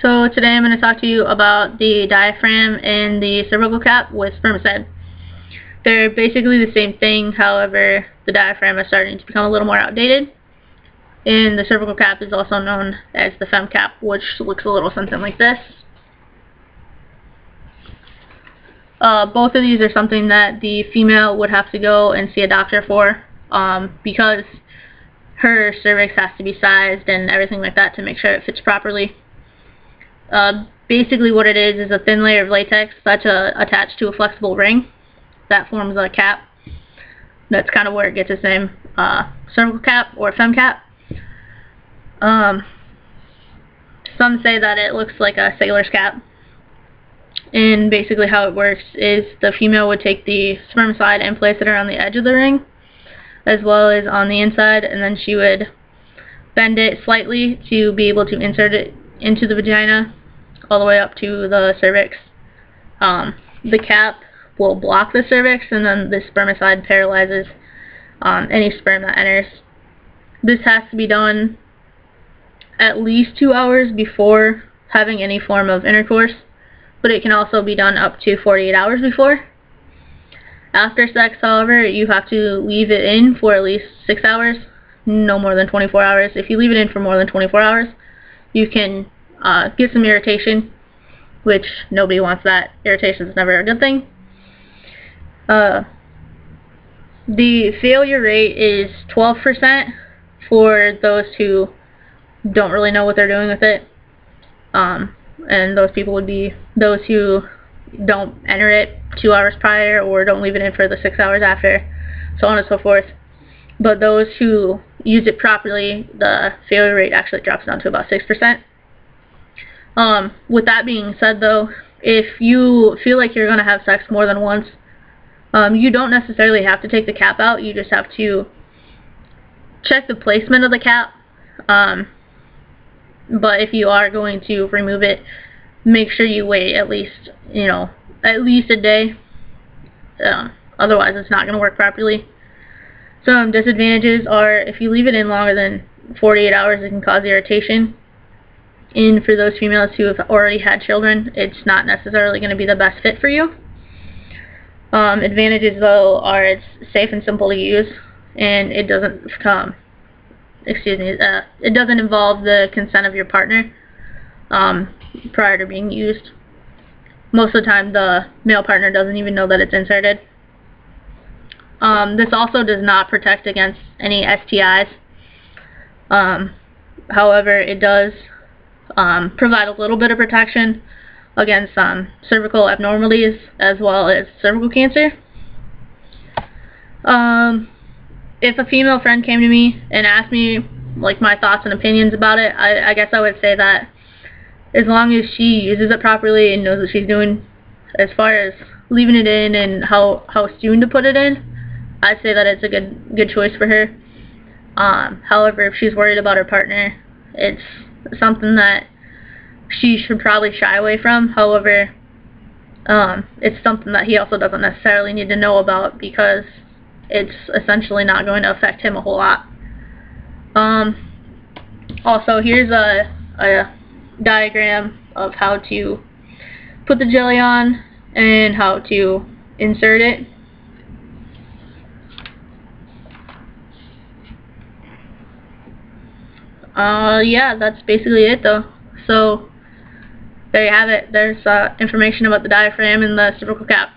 So today I'm going to talk to you about the diaphragm and the cervical cap with spermicide. They're basically the same thing, however the diaphragm is starting to become a little more outdated. And the cervical cap is also known as the fem cap, which looks a little something like this. Both of these are something that the female would have to go and see a doctor for, because her cervix has to be sized and everything like that to make sure it fits properly. Basically what it is a thin layer of latex that's attached to a flexible ring that forms a cap. That's kind of where it gets its name, cervical cap or fem cap. Some say that it looks like a sailor's cap. And basically how it works is the female would take the spermicide and place it around the edge of the ring, as well as on the inside, and then she would bend it slightly to be able to insert it into the vagina all the way up to the cervix. The cap will block the cervix, and then the spermicide paralyzes any sperm that enters. This has to be done at least 2 hours before having any form of intercourse, but it can also be done up to 48 hours before. After sex, however, you have to leave it in for at least 6 hours, no more than 24 hours. If you leave it in for more than 24 hours, you can get some irritation, which nobody wants that. Irritation is never a good thing. The failure rate is 12% for those who don't really know what they're doing with it. And those people would be those who don't enter it 2 hours prior or don't leave it in for the 6 hours after, so on and so forth. But those who use it properly, the failure rate actually drops down to about 6%. With that being said though, if you feel like you're going to have sex more than once, you don't necessarily have to take the cap out. You just have to check the placement of the cap. But if you are going to remove it, make sure you wait at least a day. Otherwise it's not going to work properly. Some disadvantages are if you leave it in longer than 48 hours, it can cause irritation. And for those females who have already had children, it's not necessarily going to be the best fit for you. Advantages though are it's safe and simple to use, and it doesn't it doesn't involve the consent of your partner prior to being used. Most of the time the male partner doesn't even know that it's inserted. This also does not protect against any STIs. However, it does provide a little bit of protection against cervical abnormalities as well as cervical cancer. If a female friend came to me and asked me like my thoughts and opinions about it, I guess I would say that as long as she uses it properly and knows what she's doing as far as leaving it in and how soon to put it in, I'd say that it's a good choice for her. However, if she's worried about her partner, it's something that she should probably shy away from. However, it's something that he also doesn't necessarily need to know about, because it's essentially not going to affect him a whole lot. Also, here's a diagram of how to put the jelly on and how to insert it. Yeah, that's basically it though. So there you have it. There's information about the diaphragm and the cervical cap.